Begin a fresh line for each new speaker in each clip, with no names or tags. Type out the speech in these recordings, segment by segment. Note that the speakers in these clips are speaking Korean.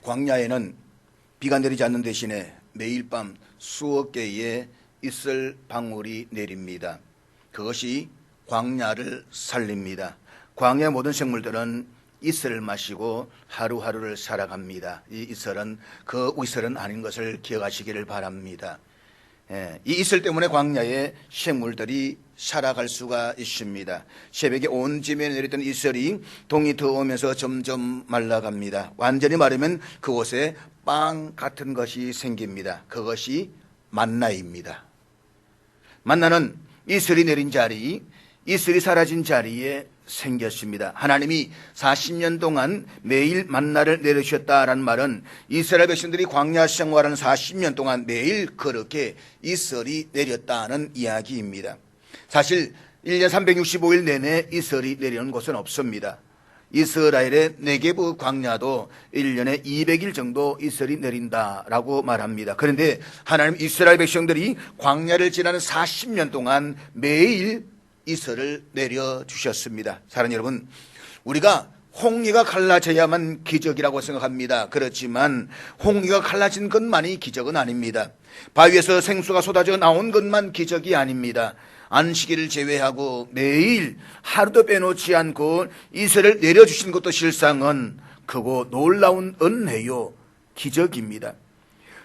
광야에는 비가 내리지 않는 대신에 매일 밤 수억 개의 이슬 방울이 내립니다. 그것이 광야를 살립니다. 광야의 모든 생물들은 이슬을 마시고 하루하루를 살아갑니다. 이 이슬은 그 이슬은 아닌 것을 기억하시기를 바랍니다. 이 이슬 때문에 광야의 생물들이 살아갈 수가 있습니다. 새벽에 온 지면에 내렸던 이슬이 동이 더우면서 점점 말라갑니다. 완전히 마르면 그곳에 빵 같은 것이 생깁니다. 그것이 만나입니다. 만나는 이슬이 내린 자리, 이슬이 사라진 자리에 생겼습니다. 하나님이 40년 동안 매일 만나를 내리셨다라는 말은 이스라엘 백성들이 광야 생활하는 40년 동안 매일 그렇게 이슬이 내렸다는 이야기입니다. 사실 1년 365일 내내 이슬이 내리는 곳은 없습니다. 이스라엘의 네게브 광야도 1년에 200일 정도 이슬이 내린다라고 말합니다. 그런데 하나님 이스라엘 백성들이 광야를 지나는 40년 동안 매일 이슬을 내려주셨습니다. 사랑하는 여러분, 우리가 홍해가 갈라져야만 기적이라고 생각합니다. 그렇지만 홍해가 갈라진 것만이 기적은 아닙니다. 바위에서 생수가 쏟아져 나온 것만 기적이 아닙니다. 안식일을 제외하고 매일 하루도 빼놓지 않고 이슬을 내려주신 것도 실상은 크고 놀라운 은혜요 기적입니다.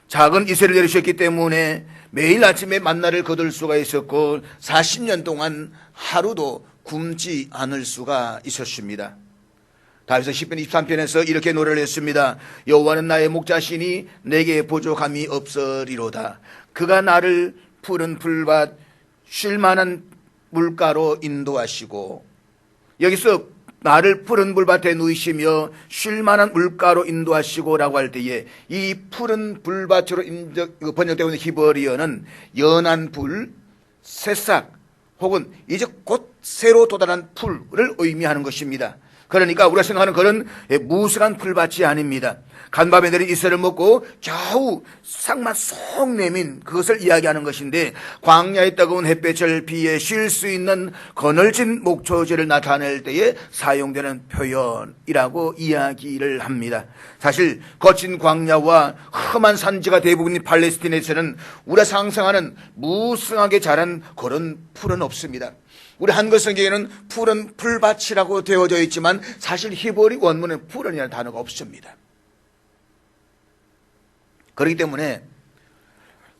작은 이슬을 내리셨기 때문에 매일 아침에 만나를 거둘 수가 있었고 40년 동안 하루도 굶지 않을 수가 있었습니다. 다윗은 시편 23편에서 이렇게 노래를 했습니다. 여호와는 나의 목자시니 내게 부족함이 없으리로다. 그가 나를 푸른 풀밭 쉴만한 물가로 인도하시고, 여기서 나를 푸른 풀밭에 누이시며 쉴만한 물가로 인도하시고 라고 할 때에 이 푸른 풀밭으로 번역되어 있는 히브리어는 연한 풀, 새싹 혹은 이제 곧 새로 돋아난 풀을 의미하는 것입니다. 그러니까 우리가 생각하는 그런 무성한 풀밭이 아닙니다. 간밤에 내린 이슬을 먹고 겨우 싹만 쏙 내민 그것을 이야기하는 것인데, 광야의 뜨거운 햇볕을 비에 쉴 수 있는 거늘진 목초지를 나타낼 때에 사용되는 표현이라고 이야기를 합니다. 사실 거친 광야와 험한 산지가 대부분인 팔레스틴에서는 우리가 상상하는 무성하게 자란 그런 풀은 없습니다. 우리 한글 성경에는 푸른 풀밭이라고 되어져 있지만 사실 히브리 원문에 푸른이라는 단어가 없습니다. 그렇기 때문에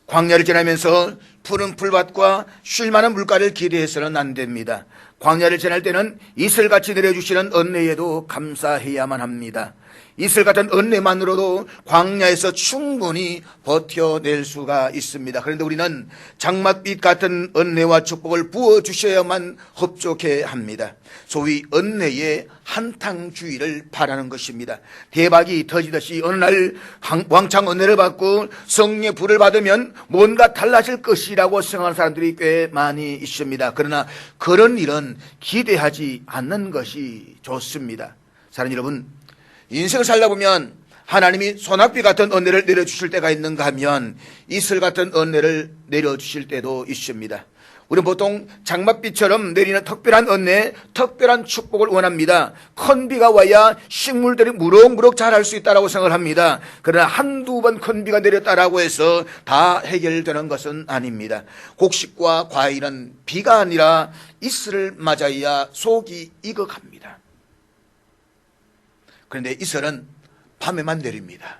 광야를 지나면서 푸른 풀밭과 쉴만한 물가를 기대해서는 안 됩니다. 광야를 지날 때는 이슬같이 내려주시는 은혜에도 감사해야만 합니다. 이슬 같은 은혜만으로도 광야에서 충분히 버텨낼 수가 있습니다. 그런데 우리는 장맛빛 같은 은혜와 축복을 부어주셔야만 흡족해 합니다. 소위 은혜의 한탕주의를 바라는 것입니다. 대박이 터지듯이 어느 날 왕창 은혜를 받고 성령의 불을 받으면 뭔가 달라질 것이라고 생각하는 사람들이 꽤 많이 있습니다. 그러나 그런 일은 기대하지 않는 것이 좋습니다. 사랑하는 여러분, 인생을 살다 보면 하나님이 소낙비 같은 은혜를 내려주실 때가 있는가 하면 이슬 같은 은혜를 내려주실 때도 있습니다. 우리는 보통 장맛비처럼 내리는 특별한 은혜, 특별한 축복을 원합니다. 큰 비가 와야 식물들이 무럭무럭 자랄 수 있다고 생각을 합니다. 그러나 한두 번 큰 비가 내렸다라고 해서 다 해결되는 것은 아닙니다. 곡식과 과일은 비가 아니라 이슬을 맞아야 속이 익어갑니다. 그런데 이슬은 밤에만 내립니다.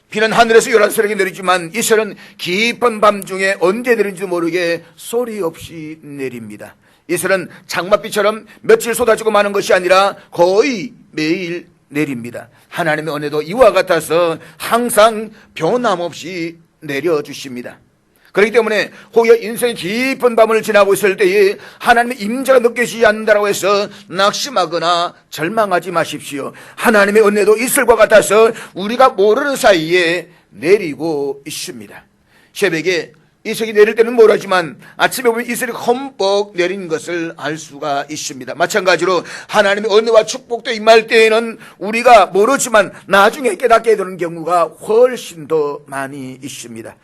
비는 하늘에서 요란스럽게 내리지만 이슬은 깊은 밤중에 언제 내린지도 모르게 소리 없이 내립니다. 이슬은 장맛비처럼 며칠 쏟아지고 마는 것이 아니라 거의 매일 내립니다. 하나님의 은혜도 이와 같아서 항상 변함없이 내려주십니다. 그렇기 때문에 혹여 인생의 깊은 밤을 지나고 있을 때에 하나님의 임재가 느껴지지 않는다고 해서 낙심하거나 절망하지 마십시오. 하나님의 은혜도 이슬과 같아서 우리가 모르는 사이에 내리고 있습니다. 새벽에 이슬이 내릴 때는 모르지만 아침에 보면 이슬이 흠뻑 내린 것을 알 수가 있습니다. 마찬가지로 하나님의 은혜와 축복도 임할 때에는 우리가 모르지만 나중에 깨닫게 되는 경우가 훨씬 더 많이 있습니다.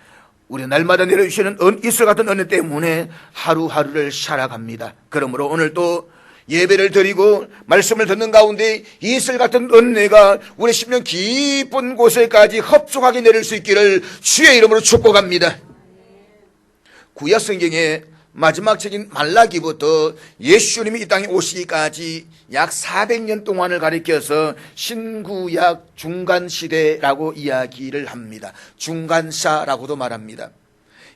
우리 날마다 내려주시는 이슬 같은 은혜 때문에 하루하루를 살아갑니다. 그러므로 오늘도 예배를 드리고 말씀을 듣는 가운데 이슬 같은 은혜가 우리 심령 깊은 곳에까지 흡족하게 내릴 수 있기를 주의 이름으로 축복합니다. 구약 성경의 마지막 책인 말라기부터 예수님이 이 땅에 오시기까지 약 400년 동안을 가리켜서 신구약 중간시대라고 이야기를 합니다. 중간사라고도 말합니다.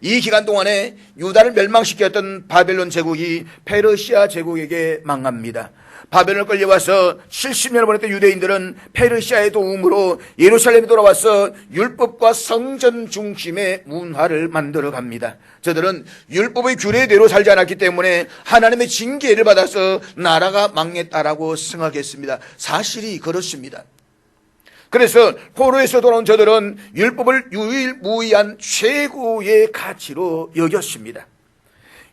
이 기간 동안에 유다를 멸망시켰던 바벨론 제국이 페르시아 제국에게 망합니다. 바벨론을 끌려와서 70년을 보냈던 유대인들은 페르시아의 도움으로 예루살렘에 돌아와서 율법과 성전 중심의 문화를 만들어 갑니다. 저들은 율법의 규례대로 살지 않았기 때문에 하나님의 징계를 받아서 나라가 망했다라고 생각했습니다. 사실이 그렇습니다. 그래서 포로에서 돌아온 저들은 율법을 유일무이한 최고의 가치로 여겼습니다.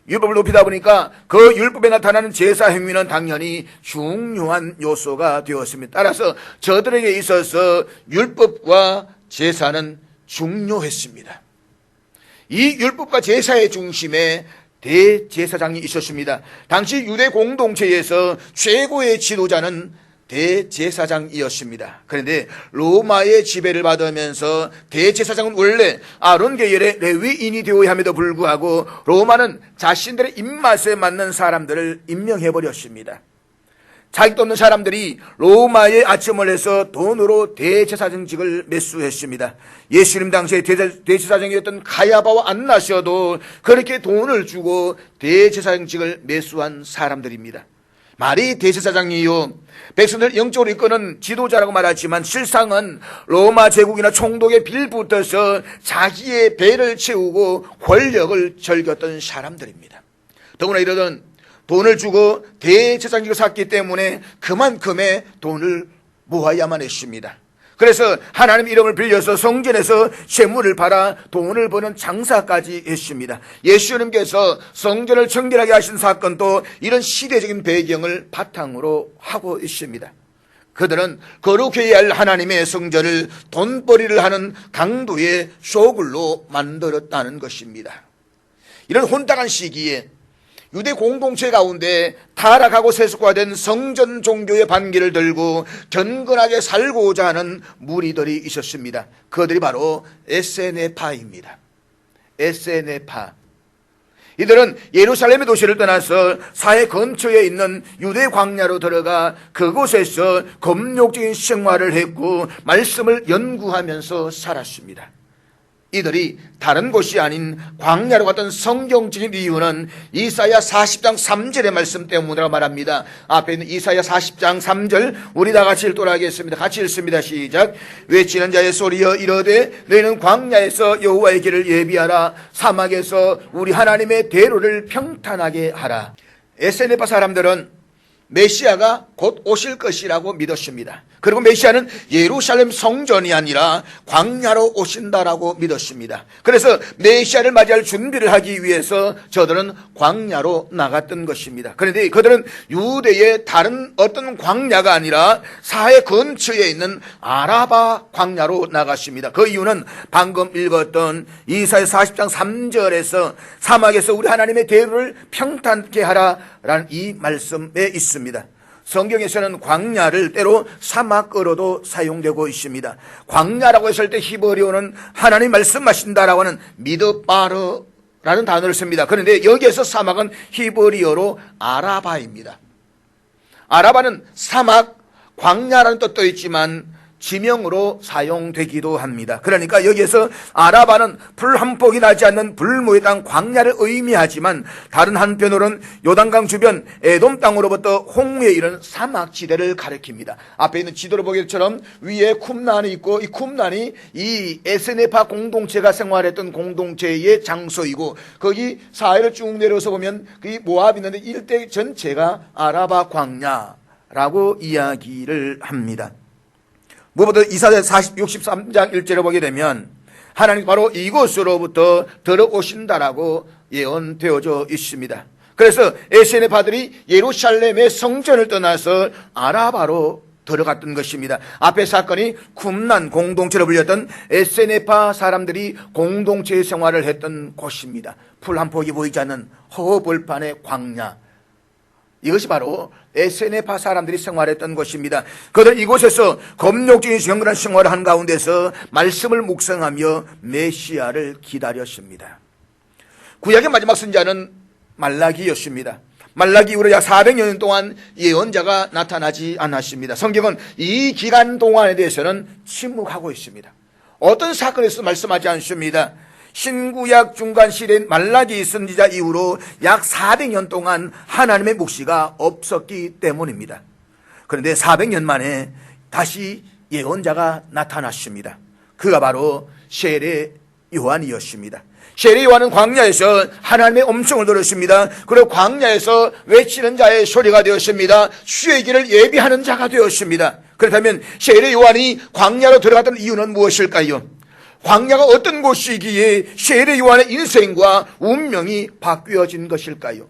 율법을 높이다 보니까 그 율법에 나타나는 제사 행위는 당연히 중요한 요소가 되었습니다. 따라서 저들에게 있어서 율법과 제사는 중요했습니다. 이 율법과 제사의 중심에 대제사장이 있었습니다. 당시 유대 공동체에서 최고의 지도자는 대제사장이었습니다. 그런데 로마의 지배를 받으면서 대제사장은 원래 아론 계열의 레위인이 되어야 함에도 불구하고 로마는 자신들의 입맛에 맞는 사람들을 임명해버렸습니다. 자격도 없는 사람들이 로마에 아첨을 해서 돈으로 대제사장직을 매수했습니다. 예수님 당시에 대제사장이었던 가야바와 안나시아도 그렇게 돈을 주고 대제사장직을 매수한 사람들입니다. 말이 대제사장이요, 백성들 영적으로 이끄는 지도자라고 말하지만 실상은 로마 제국이나 총독의 빌붙어서 자기의 배를 채우고 권력을 즐겼던 사람들입니다. 더구나 이러던 돈을 주고 대제사장직을 샀기 때문에 그만큼의 돈을 모아야만 했습니다. 그래서 하나님 이름을 빌려서 성전에서 재물을 팔아 돈을 버는 장사까지 했습니다. 예수님께서 성전을 정결하게 하신 사건도 이런 시대적인 배경을 바탕으로 하고 있습니다. 그들은 거룩해야 할 하나님의 성전을 돈벌이를 하는 강도의 쇼굴로 만들었다는 것입니다. 이런 혼탁한 시기에 유대 공동체 가운데 타락하고 세속화된 성전 종교의 반기를 들고 견건하게 살고자 하는 무리들이 있었습니다. 그들이 바로 에세네파입니다. 에세네파. 이들은 예루살렘의 도시를 떠나서 사해 근처에 있는 유대 광야로 들어가 그곳에서 검욕적인 생활을 했고 말씀을 연구하면서 살았습니다. 이들이 다른 곳이 아닌 광야로 갔던 성경적인 이유는 이사야 40장 3절의 말씀 때문이라고 말합니다. 앞에 있는 이사야 40장 3절 우리 다 같이 읽도록 하겠습니다. 같이 읽습니다. 시작. 외치는 자의 소리여 이르되 너희는 광야에서 여호와의 길을 예비하라. 사막에서 우리 하나님의 대로를 평탄하게 하라. 에세네파 사람들은 메시아가 곧 오실 것이라고 믿었습니다. 그리고 메시아는 예루살렘 성전이 아니라 광야로 오신다라고 믿었습니다. 그래서 메시아를 맞이할 준비를 하기 위해서 저들은 광야로 나갔던 것입니다. 그런데 그들은 유대의 다른 어떤 광야가 아니라 사해 근처에 있는 아라바 광야로 나갔습니다. 그 이유는 방금 읽었던 이사야 40장 3절에서 사막에서 우리 하나님의 대로를 평탄케 하라라는 이 말씀에 있습니다. 성경에서는 광야를 때로 사막으로도 사용되고 있습니다. 광야라고 했을 때 히브리어는 하나님 말씀하신다라고 하는 미드바르라는 단어를 씁니다. 그런데 여기에서 사막은 히브리어로 아라바입니다. 아라바는 사막, 광야라는 뜻도 있지만 지명으로 사용되기도 합니다. 그러니까 여기에서 아라바는 풀 한 폭이 나지 않는 불모의 땅 광야를 의미하지만 다른 한편으로는 요단강 주변 에돔 땅으로부터 홍해에 이른 사막지대를 가리킵니다. 앞에 있는 지도로 보기처럼 위에 쿰란이 있고 이 쿰란이 이 에세네파 공동체가 생활했던 공동체의 장소이고 거기 사해를 쭉 내려서 보면 그 모압이 있는데 일대 전체가 아라바 광야라고 이야기를 합니다. 무엇보다 이사야 63장 1절을 보게 되면 하나님 바로 이곳으로부터 들어오신다라고 예언되어져 있습니다. 그래서 에세네파들이 예루살렘의 성전을 떠나서 아라바로 들어갔던 것입니다. 앞의 사건이 쿰란 공동체로 불렸던 에세네파 사람들이 공동체 생활을 했던 곳입니다. 풀 한 폭이 보이지 않는 허허벌판의 광야. 이것이 바로 에세네파 사람들이 생활했던 곳입니다. 그들 이곳에서 검욕적인 경건한 생활을 한 가운데서 말씀을 묵상하며 메시아를 기다렸습니다. 구약의 마지막 선지자는 말라기였습니다. 말라기 이후로 약 400년 동안 예언자가 나타나지 않았습니다. 성경은 이 기간 동안에 대해서는 침묵하고 있습니다. 어떤 사건에서 말씀하지 않습니다. 신구약 중간 시대인 말라기 선지자 이후로 약 400년 동안 하나님의 묵시가 없었기 때문입니다. 그런데 400년 만에 다시 예언자가 나타났습니다. 그가 바로 세례 요한이었습니다. 세례 요한은 광야에서 하나님의 음성을 들었습니다. 그리고 광야에서 외치는 자의 소리가 되었습니다. 주의 길을 예비하는 자가 되었습니다. 그렇다면 세례 요한이 광야로 들어갔던 이유는 무엇일까요? 광야가 어떤 곳이기에 세례 요한의 인생과 운명이 바뀌어진 것일까요?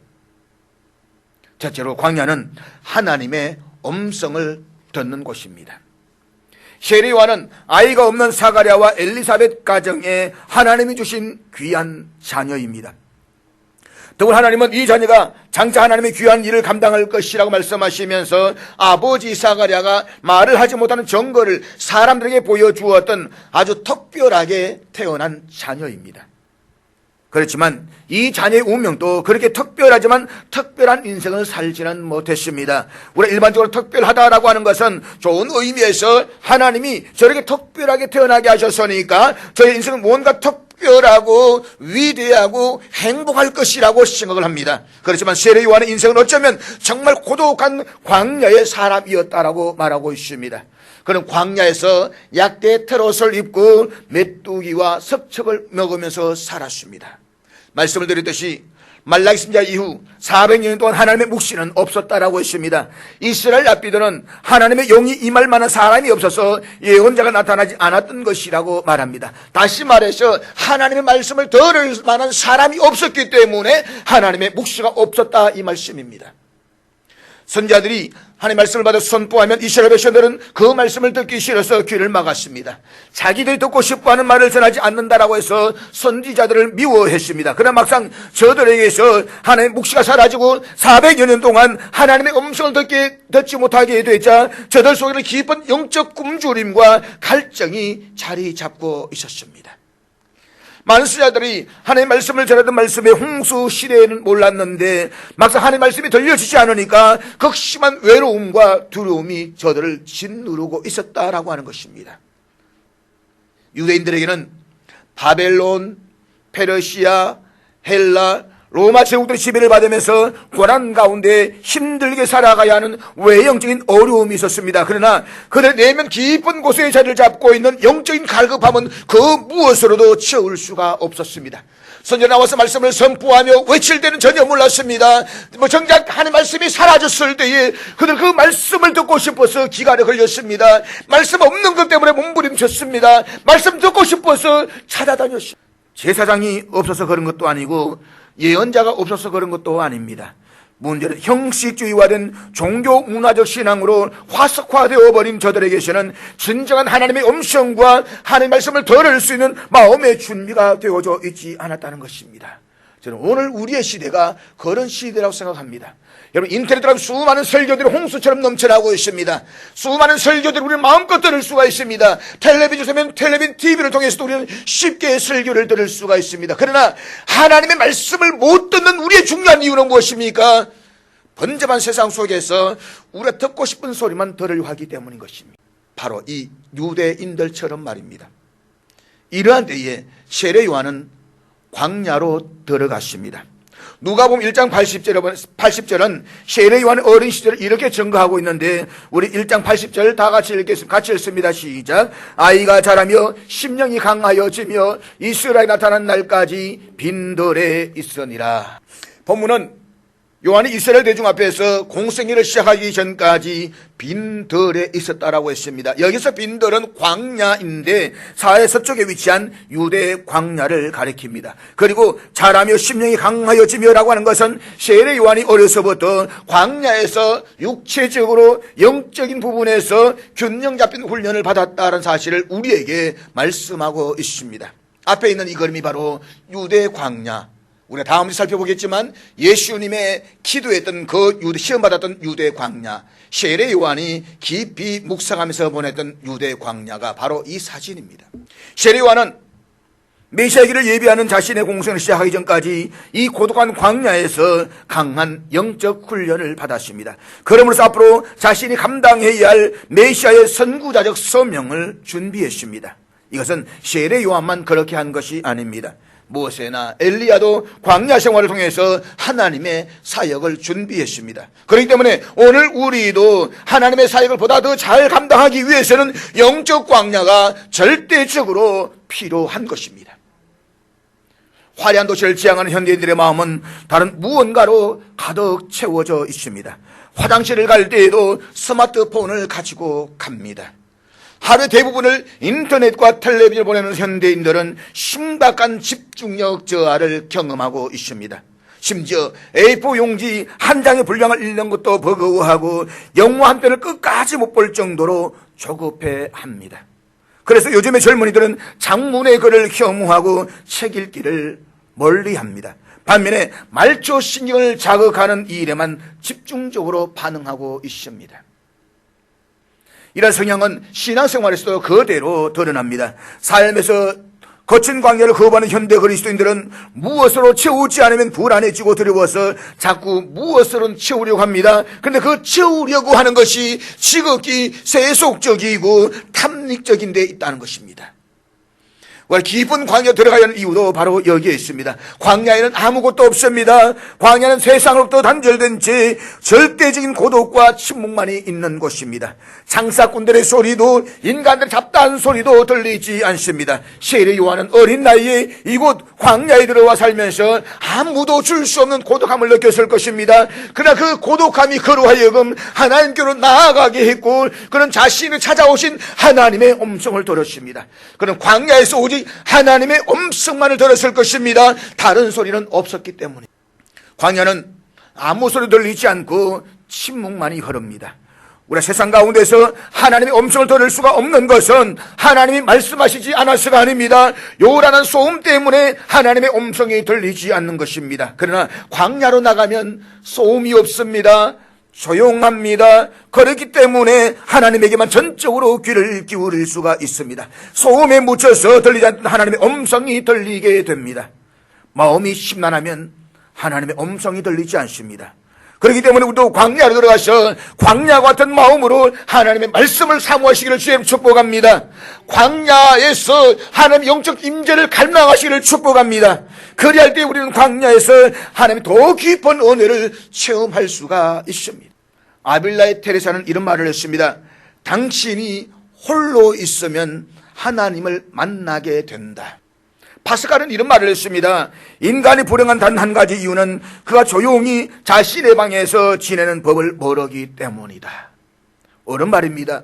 첫째로 광야는 하나님의 음성을 듣는 곳입니다. 세례 요한은 아이가 없는 사가랴와 엘리사벳 가정에 하나님이 주신 귀한 자녀입니다. 더불어 하나님은 이 자녀가 장차 하나님의 귀한 일을 감당할 것이라고 말씀하시면서 아버지 사가랴가 말을 하지 못하는 증거를 사람들에게 보여주었던 아주 특별하게 태어난 자녀입니다. 그렇지만 이 자녀의 운명도 그렇게 특별하지만 특별한 인생을 살지는 못했습니다. 우리가 일반적으로 특별하다라고 하는 것은 좋은 의미에서 하나님이 저렇게 특별하게 태어나게 하셨으니까 저의 인생은 뭔가 특별하고 위대하고 행복할 것이라고 생각을 합니다. 그렇지만 세례 요한의 인생은 어쩌면 정말 고독한 광야의 사람이었다라고 말하고 있습니다. 그는 광야에서 약대 털옷을 입고 메뚜기와 석척을 먹으면서 살았습니다. 말씀을 드렸듯이 말라기 선지자 이후 400년 동안 하나님의 묵시는 없었다라고 했습니다. 이스라엘 랍비들은 하나님의 영이 임할 만한 사람이 없어서 예언자가 나타나지 않았던 것이라고 말합니다. 다시 말해서 하나님의 말씀을 들을 만한 사람이 없었기 때문에 하나님의 묵시가 없었다 이 말씀입니다. 선지자들이 하나님의 말씀을 받아 선포하면 이스라엘 백성들은 그 말씀을 듣기 싫어서 귀를 막았습니다. 자기들이 듣고 싶어하는 말을 전하지 않는다라고 해서 선지자들을 미워했습니다. 그러나 막상 저들에게서 하나님의 묵시가 사라지고 400여 년 동안 하나님의 음성을 듣지 못하게 되자 저들 속에는 깊은 영적 굶주림과 갈증이 자리 잡고 있었습니다. 많은 수자들이 하나님의 말씀을 전하던 말씀의 홍수 시대에는 몰랐는데 막상 하나님의 말씀이 들려지지 않으니까 극심한 외로움과 두려움이 저들을 짓누르고 있었다라고 하는 것입니다. 유대인들에게는 바벨론, 페르시아, 헬라, 로마 제국들의 지배를 받으면서 고난 가운데 힘들게 살아가야 하는 외형적인 어려움이 있었습니다. 그러나 그들 내면 깊은 곳에 자리를 잡고 있는 영적인 갈급함은 그 무엇으로도 채울 수가 없었습니다. 선지자 나와서 말씀을 선포하며 외칠 때는 전혀 몰랐습니다. 정작 하나님의 말씀이 사라졌을 때에 그들 그 말씀을 듣고 싶어서 기간에 걸렸습니다. 말씀 없는 것 때문에 몸부림쳤습니다. 말씀 듣고 싶어서 찾아다녔습니다. 제사장이 없어서 그런 것도 아니고 예언자가 없어서 그런 것도 아닙니다. 문제는 형식주의화된 종교 문화적 신앙으로 화석화되어 버린 저들에게서는 진정한 하나님의 음성과 하나님의 말씀을 들을 수 있는 마음의 준비가 되어져 있지 않았다는 것입니다. 저는 오늘 우리의 시대가 그런 시대라고 생각합니다. 여러분 인터넷으로 수많은 설교들이 홍수처럼 넘쳐나고 있습니다. 수많은 설교들을 우리는 마음껏 들을 수가 있습니다. 텔레비전에서면 텔레비전 TV를 통해서도 우리는 쉽게 설교를 들을 수가 있습니다. 그러나 하나님의 말씀을 못 듣는 우리의 중요한 이유는 무엇입니까? 번잡한 세상 속에서 우리가 듣고 싶은 소리만 들으려고 하기 때문인 것입니다. 바로 이 유대인들처럼 말입니다. 이러한 때에 세례 요한은 광야로 들어갔습니다. 누가복음 1장 80절은 세례 요한의 어린 시절을 이렇게 증거하고 있는데 우리 1장 80절 다 같이 읽겠습니다. 같이 읽습니다. 시작. 아이가 자라며 심령이 강하여지며 이스라엘에 나타난 날까지 빈들에 있으니라. 본문은 요한이 이스라엘 대중 앞에서 공생애를 시작하기 전까지 빈들에 있었다라고 했습니다. 여기서 빈들은 광야인데 사해 서쪽에 위치한 유대 광야를 가리킵니다. 그리고 자라며 심령이 강하여지며라고 하는 것은 세례 요한이 어려서부터 광야에서 육체적으로 영적인 부분에서 균형 잡힌 훈련을 받았다는 사실을 우리에게 말씀하고 있습니다. 앞에 있는 이 그림이 바로 유대 광야, 우리가 다음 주에 살펴보겠지만 예수님의 기도했던 그 시험받았던 유대 광야, 세례 요한이 깊이 묵상하면서 보냈던 유대 광야가 바로 이 사진입니다. 세례 요한은 메시아기를 예비하는 자신의 공생을 시작하기 전까지 이 고독한 광야에서 강한 영적 훈련을 받았습니다. 그러므로서 앞으로 자신이 감당해야 할 메시아의 선구자적 소명을 준비했습니다. 이것은 세례 요한만 그렇게 한 것이 아닙니다. 모세나 엘리야도 광야 생활을 통해서 하나님의 사역을 준비했습니다. 그렇기 때문에 오늘 우리도 하나님의 사역을 보다 더 잘 감당하기 위해서는 영적 광야가 절대적으로 필요한 것입니다. 화려한 도시를 지향하는 현대인들의 마음은 다른 무언가로 가득 채워져 있습니다. 화장실을 갈 때에도 스마트폰을 가지고 갑니다. 하루 대부분을 인터넷과 텔레비전을 보내는 현대인들은 심각한 집중력 저하를 경험하고 있습니다. 심지어 A4 용지 한 장의 분량을 읽는 것도 버거워하고 영화 한 편을 끝까지 못 볼 정도로 조급해합니다. 그래서 요즘의 젊은이들은 장문의 글을 혐오하고 책 읽기를 멀리합니다. 반면에 말초 신경을 자극하는 일에만 집중적으로 반응하고 있습니다. 이런 성향은 신앙생활에서도 그대로 드러납니다. 삶에서 거친 광야를 거부하는 현대 그리스도인들은 무엇으로 채우지 않으면 불안해지고 두려워서 자꾸 무엇으로 채우려고 합니다. 그런데 그 채우려고 하는 것이 지극히 세속적이고 탐닉적인 데 있다는 것입니다. 깊은 광야 들어가야 하는 이유도 바로 여기에 있습니다. 광야에는 아무것도 없습니다. 광야는 세상으로부터 단절된 채 절대적인 고독과 침묵만이 있는 곳입니다. 장사꾼들의 소리도 인간들의 잡다한 소리도 들리지 않습니다. 세례 요한은 어린 나이에 이곳 광야에 들어와 살면서 아무도 줄 수 없는 고독함을 느꼈을 것입니다. 그러나 그 고독함이 그로 하여금 하나님께로 나아가게 했고 그는 자신을 찾아오신 하나님의 음성을 들었습니다. 그는 광야에서 오직 하나님의 음성만을 들었을 것입니다. 다른 소리는 없었기 때문에. 광야는 아무 소리 들리지 않고 침묵만이 흐릅니다. 우리가 세상 가운데서 하나님의 음성을 들을 수가 없는 것은 하나님이 말씀하시지 않아서가 아닙니다. 요란한 소음 때문에 하나님의 음성이 들리지 않는 것입니다. 그러나 광야로 나가면 소음이 없습니다. 조용합니다. 그렇기 때문에 하나님에게만 전적으로 귀를 기울일 수가 있습니다. 소음에 묻혀서 들리지 않는 하나님의 음성이 들리게 됩니다. 마음이 심란하면 하나님의 음성이 들리지 않습니다. 그렇기 때문에 우리도 광야로 들어가서 광야 같은 마음으로 하나님의 말씀을 사모하시기를 주님 축복합니다. 광야에서 하나님의 영적 임재를 갈망하시기를 축복합니다. 그리할 때 우리는 광야에서 하나님의 더 깊은 은혜를 체험할 수가 있습니다. 아빌라의 테레사는 이런 말을 했습니다. 당신이 홀로 있으면 하나님을 만나게 된다. 파스칼은 이런 말을 했습니다. 인간이 불행한 단 한 가지 이유는 그가 조용히 자신의 방에서 지내는 법을 모르기 때문이다. 옳은 말입니다.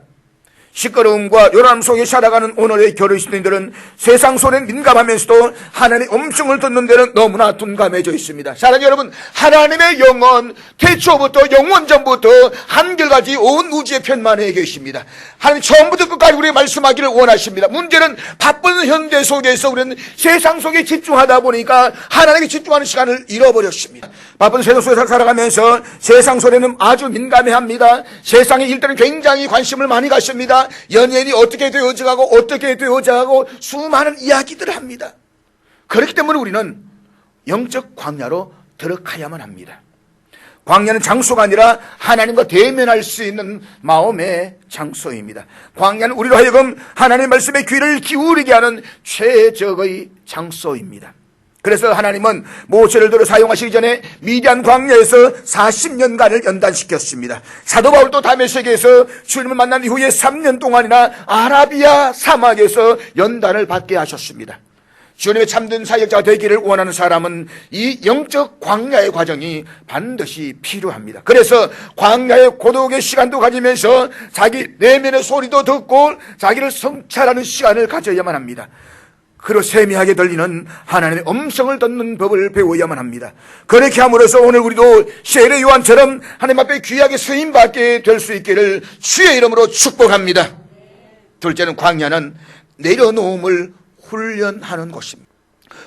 시끄러움과 요람 속에 살아가는 오늘의 그리스도인들은 세상 소리에 민감하면서도 하나님의 음성을 듣는 데는 너무나 둔감해져 있습니다. 사랑하는 여러분, 하나님의 영은 태초부터 영원전부터 한결같이 온 우주의 편만에 계십니다. 하나님 처음부터 끝까지 우리에게 말씀하기를 원하십니다. 문제는 바쁜 현대 속에서 우리는 세상 속에 집중하다 보니까 하나님께 집중하는 시간을 잃어버렸습니다. 바쁜 세상 속에서 살아가면서 세상 소리는 아주 민감해합니다. 세상의 일들은 굉장히 관심을 많이 가십니다. 연예인이 어떻게 되어져가고 수많은 이야기들을 합니다. 그렇기 때문에 우리는 영적 광야로 들어가야만 합니다. 광야는 장소가 아니라 하나님과 대면할 수 있는 마음의 장소입니다. 광야는 우리로 하여금 하나님의 말씀에 귀를 기울이게 하는 최적의 장소입니다. 그래서 하나님은 모세를 들어 사용하시기 전에 미디안 광야에서 40년간을 연단시켰습니다. 사도 바울도 다메섹에서 주님을 만난 이후에 3년 동안이나 아라비아 사막에서 연단을 받게 하셨습니다. 주님의 참된 사역자가 되기를 원하는 사람은 이 영적 광야의 과정이 반드시 필요합니다. 그래서 광야의 고독의 시간도 가지면서 자기 내면의 소리도 듣고 자기를 성찰하는 시간을 가져야만 합니다. 그리고 세미하게 들리는 하나님의 음성을 듣는 법을 배워야만 합니다. 그렇게 함으로써 오늘 우리도 세례 요한처럼 하나님 앞에 귀하게 쓰임받게 될 수 있기를 주의 이름으로 축복합니다. 둘째는 광야는 내려놓음을 훈련하는 곳입니다.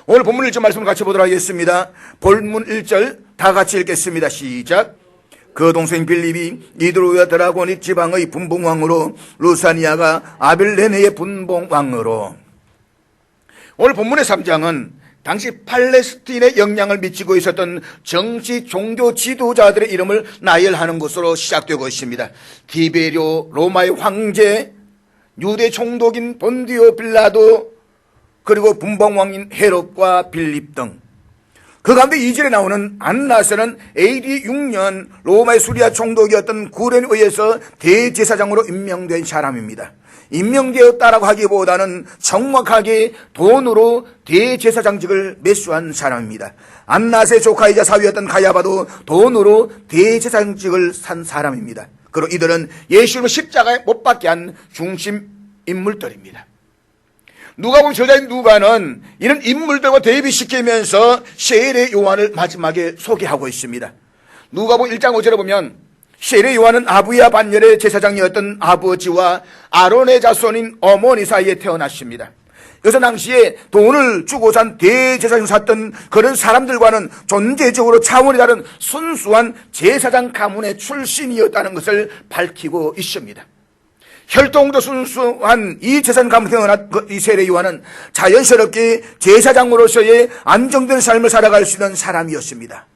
오늘 본문 1절 말씀을 같이 보도록 하겠습니다. 본문 1절 다 같이 읽겠습니다. 시작. 그 동생 빌립이 이드로야 드라고니 지방의 분봉왕으로, 루사니아가 아빌레네의 분봉왕으로. 오늘 본문의 3장은 당시 팔레스틴에 영향을 미치고 있었던 정치 종교 지도자들의 이름을 나열하는 것으로 시작되고 있습니다. 디베리오 로마의 황제, 유대 총독인 본디오 빌라도, 그리고 분봉왕인 헤롯과 빌립 등. 그 가운데 2절에 나오는 안나스는 AD 6년 로마의 수리아 총독이었던 구렌에 의해서 대제사장으로 임명된 사람입니다. 임명되었다라고 하기보다는 정확하게 돈으로 대제사장직을 매수한 사람입니다. 안나스의 조카이자 사위였던 가야바도 돈으로 대제사장직을 산 사람입니다. 그리고 이들은 예수님을 십자가에 못 박게 한 중심 인물들입니다. 누가복음 저자인 누가는 이런 인물들과 대비시키면서 세례 요한을 마지막에 소개하고 있습니다. 누가복음 1장 5절에 보면 세례 요한은 아부야 반열의 제사장이었던 아버지와 아론의 자손인 어머니 사이에 태어났습니다. 그래서 당시에 돈을 주고 산 대제사장 샀던 그런 사람들과는 존재적으로 차원이 다른 순수한 제사장 가문의 출신이었다는 것을 밝히고 있습니다. 혈통도 순수한 이 제사장 가문에 태어난 이 세례 요한은 자연스럽게 제사장으로서의 안정된 삶을 살아갈 수 있는 사람이었습니다.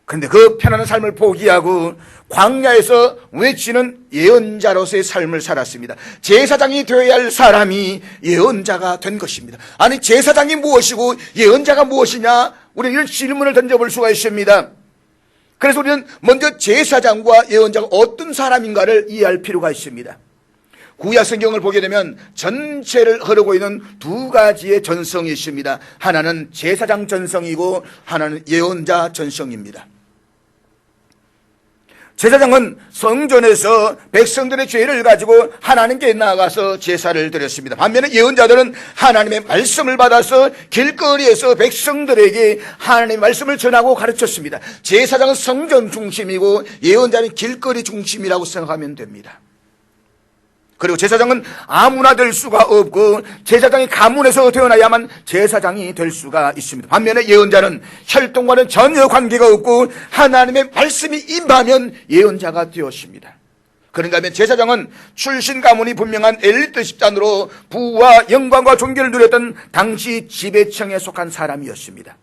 그런데 그 편안한 삶을 포기하고 광야에서 외치는 예언자로서의 삶을 살았습니다. 제사장이 되어야 할 사람이 예언자가 된 것입니다. 아니, 제사장이 무엇이고 예언자가 무엇이냐? 우리는 이런 질문을 던져볼 수가 있습니다. 그래서 우리는 먼저 제사장과 예언자가 어떤 사람인가를 이해할 필요가 있습니다. 구약 성경을 보게 되면 전체를 흐르고 있는 두 가지의 전성이 있습니다. 하나는 제사장 전성이고 하나는 예언자 전성입니다. 제사장은 성전에서 백성들의 죄를 가지고 하나님께 나아가서 제사를 드렸습니다. 반면에 예언자들은 하나님의 말씀을 받아서 길거리에서 백성들에게 하나님의 말씀을 전하고 가르쳤습니다. 제사장은 성전 중심이고 예언자는 길거리 중심이라고 생각하면 됩니다. 그리고 제사장은 아무나 될 수가 없고 제사장이 가문에서 태어나야만 제사장이 될 수가 있습니다. 반면에 예언자는 혈통과는 전혀 관계가 없고 하나님의 말씀이 임하면 예언자가 되었습니다. 그런가 하면 제사장은 출신 가문이 분명한 엘리트 집단으로 부와 영광과 존귀를 누렸던 당시 지배층에 속한 사람이었습니다.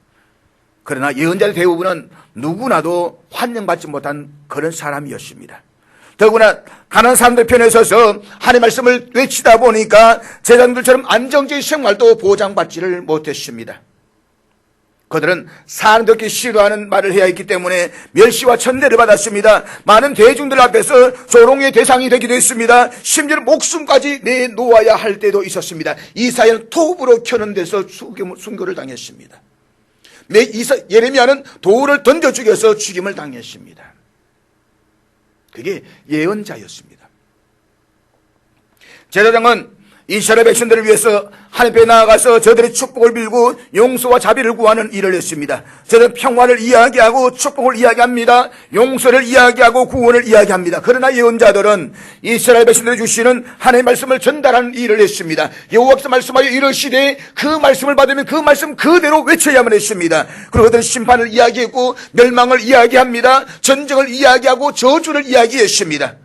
그러나 예언자의 대부분은 누구나도 환영받지 못한 그런 사람이었습니다. 더구나 가난한 사람들 편에 서서 하나님의 말씀을 외치다 보니까 제사장들처럼 안정적인 생활도 보장받지를 못했습니다. 그들은 사람들이 싫어하는 말을 해야 했기 때문에 멸시와 천대를 받았습니다. 많은 대중들 앞에서 조롱의 대상이 되기도 했습니다. 심지어 목숨까지 내놓아야 할 때도 있었습니다. 이사야는 톱으로 켜는 데서 순교를 당했습니다. 예레미야는 돌을 던져 죽여서 죽임을 당했습니다. 그게 예언자였습니다. 제사장은 이스라엘 백성들을 위해서 하나님 앞에 나아가서 저들의 축복을 빌고 용서와 자비를 구하는 일을 했습니다. 저들은 평화를 이야기하고 축복을 이야기합니다. 용서를 이야기하고 구원을 이야기합니다. 그러나 예언자들은 이스라엘 백성들이 주시는 하나님의 말씀을 전달하는 일을 했습니다. 여호와께서 말씀하여 이르시되 그 말씀을 받으면 그 말씀 그대로 외쳐야만 했습니다. 그리고 그들은 심판을 이야기했고 멸망을 이야기합니다. 전쟁을 이야기하고 저주를 이야기했습니다.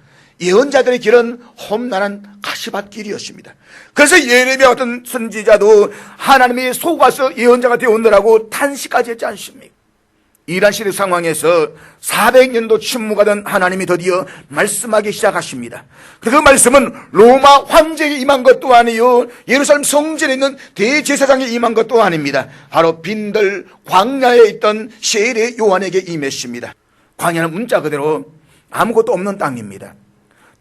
예언자들의 길은 험난한 가시밭길이었습니다. 그래서 예레미야 같은 선지자도 하나님이 속아서 예언자가 되었느라고 탄식까지 했지 않습니까? 이란 시대 상황에서 400년도 침묵하던 하나님이 드디어 말씀하기 시작하십니다. 그 말씀은 로마 황제에게 임한 것도 아니요 예루살렘 성전에 있는 대제사장에 임한 것도 아닙니다. 바로 빈들 광야에 있던 세례 요한에게 임했습니다. 광야는 문자 그대로 아무것도 없는 땅입니다.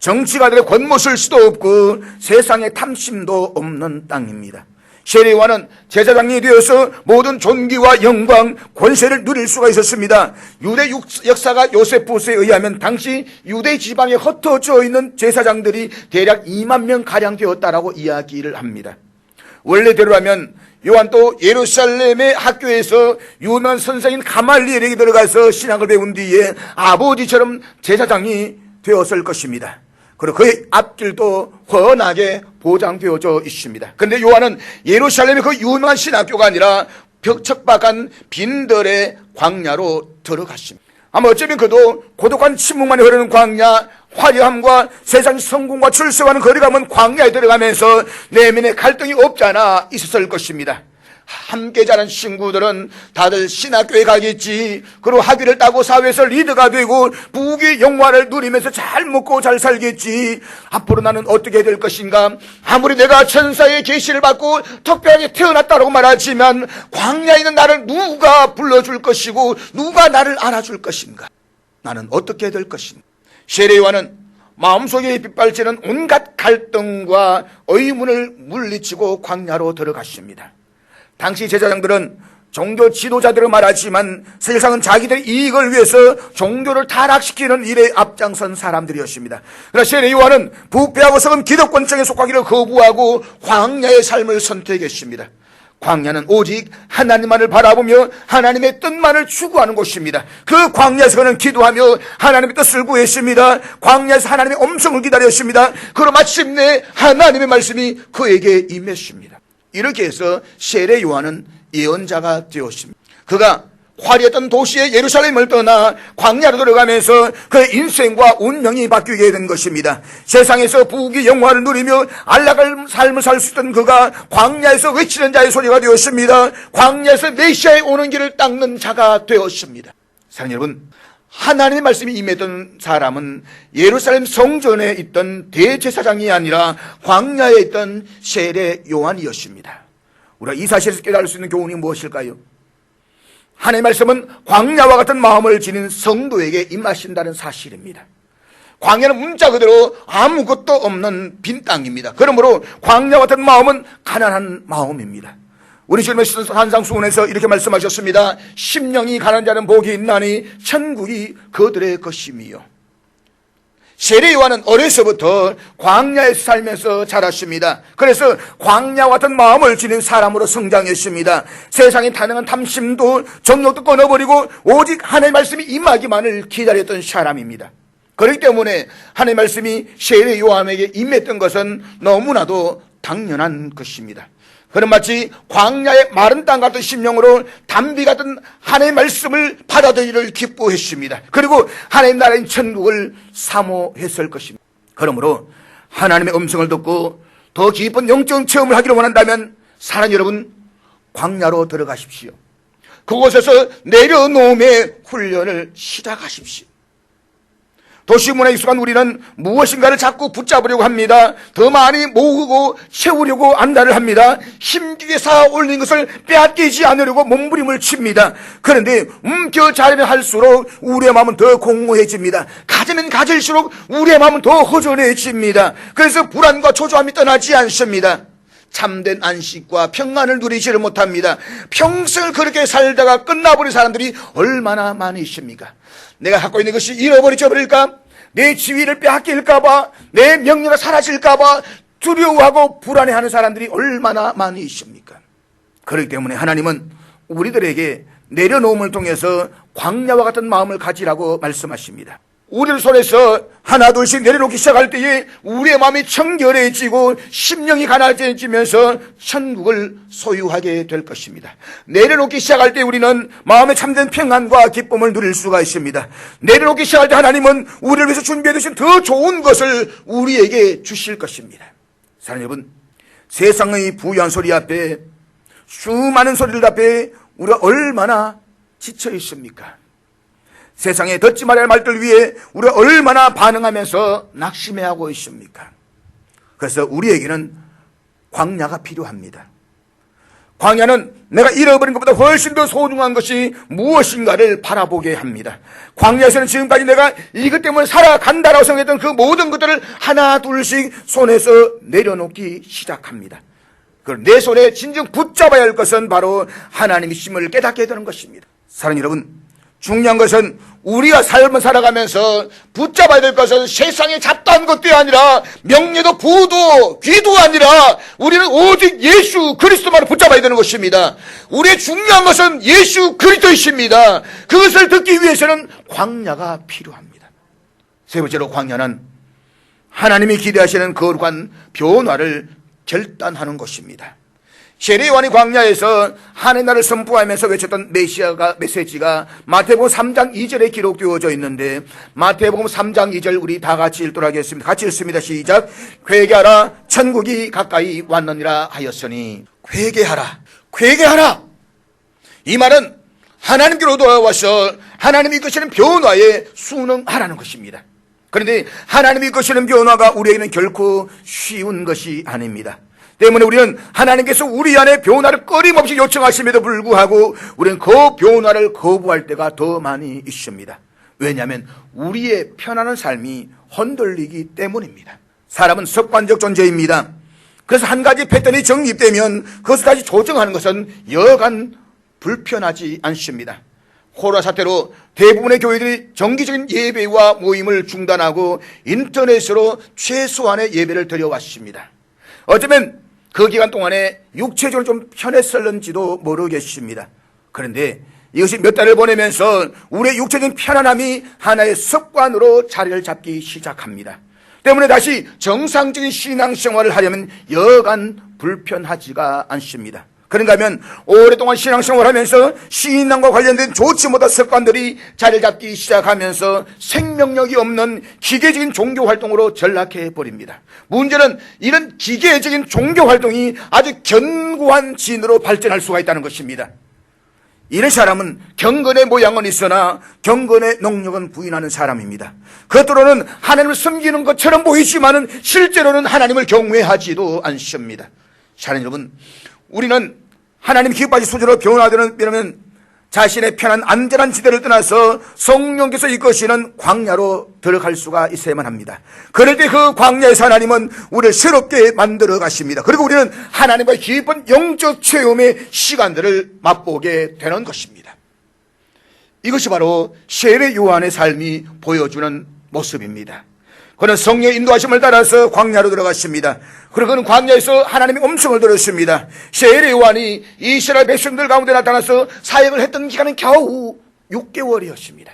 정치가들의 권모쓸 수도 없고 세상의 탐심도 없는 땅입니다. 세례 요한은 제사장이 되어서 모든 존귀와 영광, 권세를 누릴 수가 있었습니다. 유대 역사가 요세푸스에 의하면 당시 유대 지방에 흩어져 있는 제사장들이 대략 2만 명가량 되었다라고 이야기를 합니다. 원래대로라면 요한도 예루살렘의 학교에서 유명한 선생인 가말리엘에게 들어가서 신학을 배운 뒤에 아버지처럼 제사장이 되었을 것입니다. 그리고 그의 앞길도 훤하게 보장되어져 있습니다. 그런데 요한은 예루살렘의 그 유명한 신학교가 아니라 척박한 빈들의 광야로 들어갔습니다. 아마 어쩌면 그도 고독한 침묵만이 흐르는 광야, 화려함과 세상 성공과 출세와는 거리가 먼 광야에 들어가면서 내면에 갈등이 없잖아 있었을 것입니다. 함께 자란 친구들은 다들 신학교에 가겠지, 그리고 학위를 따고 사회에서 리더가 되고 부귀 영화를 누리면서 잘 먹고 잘 살겠지, 앞으로 나는 어떻게 될 것인가, 아무리 내가 천사의 계시를 받고 특별하게 태어났다고 말하지만 광야에 있는 나를 누가 불러줄 것이고 누가 나를 알아줄 것인가, 나는 어떻게 될 것인가. 세례 요한은 마음속에 빗발치는 온갖 갈등과 의문을 물리치고 광야로 들어갔습니다. 당시 제사장들은 종교 지도자들을 말하지만 세상은 자기들의 이익을 위해서 종교를 타락시키는 일에 앞장선 사람들이었습니다. 그러나 세례 요한은 부패하고 썩은 기득권층에 속하기를 거부하고 광야의 삶을 선택했습니다. 광야는 오직 하나님만을 바라보며 하나님의 뜻만을 추구하는 곳입니다. 그 광야에서 그는 기도하며 하나님의 뜻을 구했습니다. 광야에서 하나님의 음성을 기다렸습니다. 그리고 마침내 하나님의 말씀이 그에게 임했습니다. 이렇게 해서 세례 요한은 예언자가 되었습니다. 그가 화려했던 도시의 예루살렘을 떠나 광야로 들어가면서 그의 인생과 운명이 바뀌게 된 것입니다. 세상에서 부귀 영화를 누리며 안락한 삶을 살 수 있던 그가 광야에서 외치는 자의 소리가 되었습니다. 광야에서 메시아의 오는 길을 닦는 자가 되었습니다. 사랑하는 여러분, 하나님의 말씀이 임했던 사람은 예루살렘 성전에 있던 대제사장이 아니라 광야에 있던 세례 요한이었습니다. 우리가 이 사실에서 깨달을 수 있는 교훈이 무엇일까요? 하나님의 말씀은 광야와 같은 마음을 지닌 성도에게 임하신다는 사실입니다. 광야는 문자 그대로 아무것도 없는 빈 땅입니다. 그러므로 광야와 같은 마음은 가난한 마음입니다. 우리 주님의 산상수훈에서 이렇게 말씀하셨습니다. 심령이 가난한 자는 복이 있나니 천국이 그들의 것이며. 세례 요한은 어려서부터 광야에서 살면서 자랐습니다. 그래서 광야와 같은 마음을 지닌 사람으로 성장했습니다. 세상에 다양한 탐심도 정욕도 끊어버리고 오직 하나님의 말씀이 임하기만을 기다렸던 사람입니다. 그렇기 때문에 하나님의 말씀이 세례 요한에게 임했던 것은 너무나도 당연한 것입니다. 그는 마치 광야의 마른 땅 같은 심령으로 담비 같은 하나님의 말씀을 받아들이기를 기뻐했습니다. 그리고 하나님 나라인 천국을 사모했을 것입니다. 그러므로 하나님의 음성을 듣고 더 깊은 영적 체험을 하기를 원한다면 사랑하는 여러분, 광야로 들어가십시오. 그곳에서 내려놓음의 훈련을 시작하십시오. 도시문화에 익숙한 우리는 무엇인가를 자꾸 붙잡으려고 합니다. 더 많이 모으고 채우려고 안달을 합니다. 힘기게 쌓아 올린 것을 빼앗기지 않으려고 몸부림을 칩니다. 그런데 움켜잡으면 할수록 우리의 마음은 더 공허해집니다. 가지면 가질수록 우리의 마음은 더 허전해집니다. 그래서 불안과 초조함이 떠나지 않습니다. 참된 안식과 평안을 누리지를 못합니다. 평생을 그렇게 살다가 끝나버린 사람들이 얼마나 많으십니까? 내가 갖고 있는 것이 잃어버릴까? 내 지위를 빼앗길까봐, 내 명예가 사라질까봐 두려워하고 불안해하는 사람들이 얼마나 많으십니까? 그렇기 때문에 하나님은 우리들에게 내려놓음을 통해서 광야와 같은 마음을 가지라고 말씀하십니다. 우리를 손에서 하나 둘씩 내려놓기 시작할 때에 우리의 마음이 청결해지고 심령이 가난해지면서 천국을 소유하게 될 것입니다. 내려놓기 시작할 때 우리는 마음의 참된 평안과 기쁨을 누릴 수가 있습니다. 내려놓기 시작할 때 하나님은 우리를 위해서 준비해 두신 더 좋은 것을 우리에게 주실 것입니다. 사랑하는 여러분, 세상의 부유한 소리 앞에, 수많은 소리들 앞에 우리가 얼마나 지쳐 있습니까? 세상에 듣지 말아야 할 말들 위해 우리가 얼마나 반응하면서 낙심해하고 있습니까? 그래서 우리에게는 광야가 필요합니다. 광야는 내가 잃어버린 것보다 훨씬 더 소중한 것이 무엇인가를 바라보게 합니다. 광야에서는 지금까지 내가 이것 때문에 살아간다라고 생각했던 그 모든 것들을 하나 둘씩 손에서 내려놓기 시작합니다. 그리고 내 손에 진정 붙잡아야 할 것은 바로 하나님이심을 깨닫게 되는 것입니다. 사랑하는 여러분, 중요한 것은 우리가 삶을 살아가면서 붙잡아야 될 것은 세상에 잡다한 것도 아니라 명예도 부도 귀도 아니라 우리는 오직 예수 그리스도만을 붙잡아야 되는 것입니다. 우리의 중요한 것은 예수 그리스도이십니다. 그것을 듣기 위해서는 광야가 필요합니다. 세 번째로 광야는 하나님이 기대하시는 거룩한 변화를 결단하는 것입니다. 세례 요한이 광야에서 하나님의 나라를 선포하면서 외쳤던 메시지가 마태복음 3장 2절에 기록되어져 있는데, 마태복음 3장 2절 우리 다 같이 읽도록 하겠습니다. 같이 읽습니다. 시작. 회개하라, 천국이 가까이 왔느니라 하였으니. 회개하라, 회개하라. 이 말은 하나님께로 돌아와서 하나님이 이끄시는 변화에 순응하라는 것입니다. 그런데 하나님이 이끄시는 변화가 우리에게는 결코 쉬운 것이 아닙니다. 때문에 우리는 하나님께서 우리 안에 변화를 끊임없이 요청하심에도 불구하고 우리는 그 변화를 거부할 때가 더 많이 있습니다. 왜냐하면 우리의 편안한 삶이 흔들리기 때문입니다. 사람은 습관적 존재입니다. 그래서 한 가지 패턴이 정립되면 그것을 다시 조정하는 것은 여간 불편하지 않습니다. 코로나 사태로 대부분의 교회들이 정기적인 예배와 모임을 중단하고 인터넷으로 최소한의 예배를 드려왔습니다. 어쩌면 그 기간 동안에 육체적으로 좀 편했을는지도 모르겠습니다. 그런데 이것이 몇 달을 보내면서 우리의 육체적인 편안함이 하나의 습관으로 자리를 잡기 시작합니다. 때문에 다시 정상적인 신앙생활을 하려면 여간 불편하지가 않습니다. 그런가 하면 오랫동안 신앙생활을 하면서 신앙과 관련된 좋지 못한 습관들이 자리를 잡기 시작하면서 생명력이 없는 기계적인 종교활동으로 전락해버립니다. 문제는 이런 기계적인 종교활동이 아주 견고한 진으로 발전할 수가 있다는 것입니다. 이런 사람은 경건의 모양은 있으나 경건의 능력은 부인하는 사람입니다. 겉으로는 하나님을 섬기는 것처럼 보이지만은 실제로는 하나님을 경외하지도 않습니다. 사랑하는 여러분, 우리는 하나님 기뻐하시 수준으로 변화되면 자신의 편한 안전한 지대를 떠나서 성령께서 이끄시는 광야로 들어갈 수가 있어야만 합니다. 그럴 때 그 광야에서 하나님은 우리를 새롭게 만들어 가십니다. 그리고 우리는 하나님과의 깊은 영적 체험의 시간들을 맛보게 되는 것입니다. 이것이 바로 세례 요한의 삶이 보여주는 모습입니다. 그는 성령의 인도하심을 따라서 광야로 들어갔습니다. 그리고 그는 광야에서 하나님의 음성을 들었습니다. 세례 요한이 이스라엘 백성들 가운데 나타나서 사역을 했던 기간은 겨우 6개월이었습니다.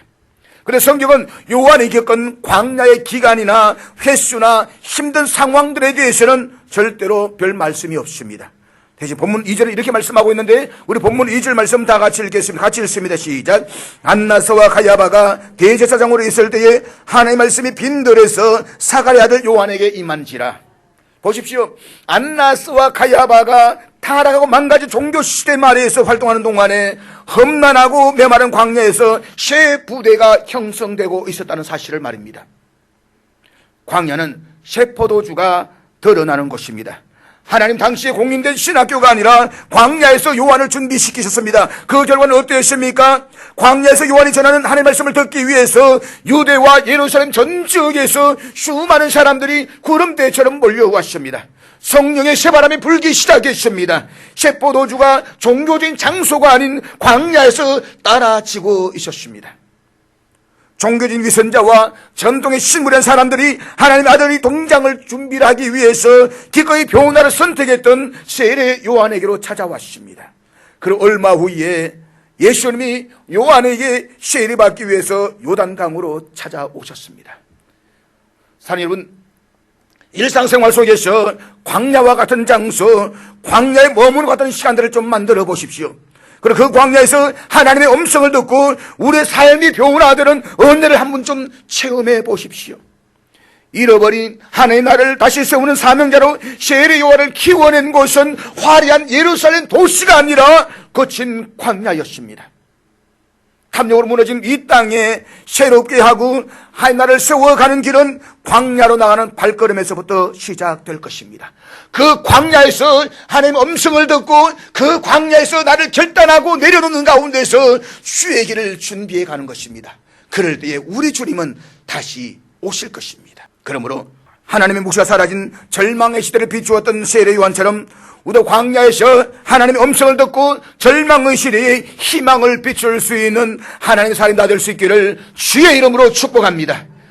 그래서 성경은 요한이 겪은 광야의 기간이나 횟수나 힘든 상황들에 대해서는 절대로 별 말씀이 없습니다. 대신 본문 2절에 이렇게 말씀하고 있는데, 우리 본문 2절 말씀 다 같이 읽겠습니다. 같이 읽습니다. 시작. 안나스와 가야바가 대제사장으로 있을 때에 하나님의 말씀이 빈들에서 사가랴 아들 요한에게 임한지라. 보십시오. 안나스와 가야바가 타락하고 망가진 종교 시스템 아래에서 활동하는 동안에 험난하고 메마른 광야에서 새 부대가 형성되고 있었다는 사실을 말입니다. 광야는 새 포도주가 드러나는 곳입니다. 하나님 당시에 공인된 신학교가 아니라 광야에서 요한을 준비시키셨습니다. 그 결과는 어떠했습니까? 광야에서 요한이 전하는 하나님의 말씀을 듣기 위해서 유대와 예루살렘 전 지역에서 수많은 사람들이 구름대처럼 몰려왔습니다. 성령의 새바람이 불기 시작했습니다. 새포도주가 종교적인 장소가 아닌 광야에서 따라지고 있었습니다. 종교적인 위선자와 전통의 신물한 사람들이 하나님의 아들이 동장을 준비하기 위해서 기꺼이 변화를 선택했던 세례 요한에게로 찾아왔습니다. 그리고 얼마 후에 예수님이 요한에게 세례받기 위해서 요단강으로 찾아오셨습니다. 사랑하는 여러분, 일상생활 속에서 광야와 같은 장소, 광야에 머무는 같은 시간들을 좀 만들어 보십시오. 그리고 그 광야에서 하나님의 음성을 듣고 우리의 삶이 변화되는 은혜를 한번 좀 체험해 보십시오. 잃어버린 하나님의 나라를 다시 세우는 사명자로 세례 요한을 키워낸 곳은 화려한 예루살렘 도시가 아니라 거친 광야였습니다. 탐욕으로 무너진 이 땅에 새롭게 하고 하나님의 나라를 세워가는 길은 광야로 나가는 발걸음에서부터 시작될 것입니다. 그 광야에서 하나님의 음성을 듣고 그 광야에서 나를 결단하고 내려놓는 가운데서 주의 길을 준비해 가는 것입니다. 그럴 때에 우리 주님은 다시 오실 것입니다. 그러므로 하나님의 묵시가 사라진 절망의 시대를 비추었던 세례 요한처럼 우리도 광야에서 하나님의 음성을 듣고 절망의 시대에 희망을 비출 수 있는 하나님의 사람이 될 수 있기를 주의 이름으로 축복합니다.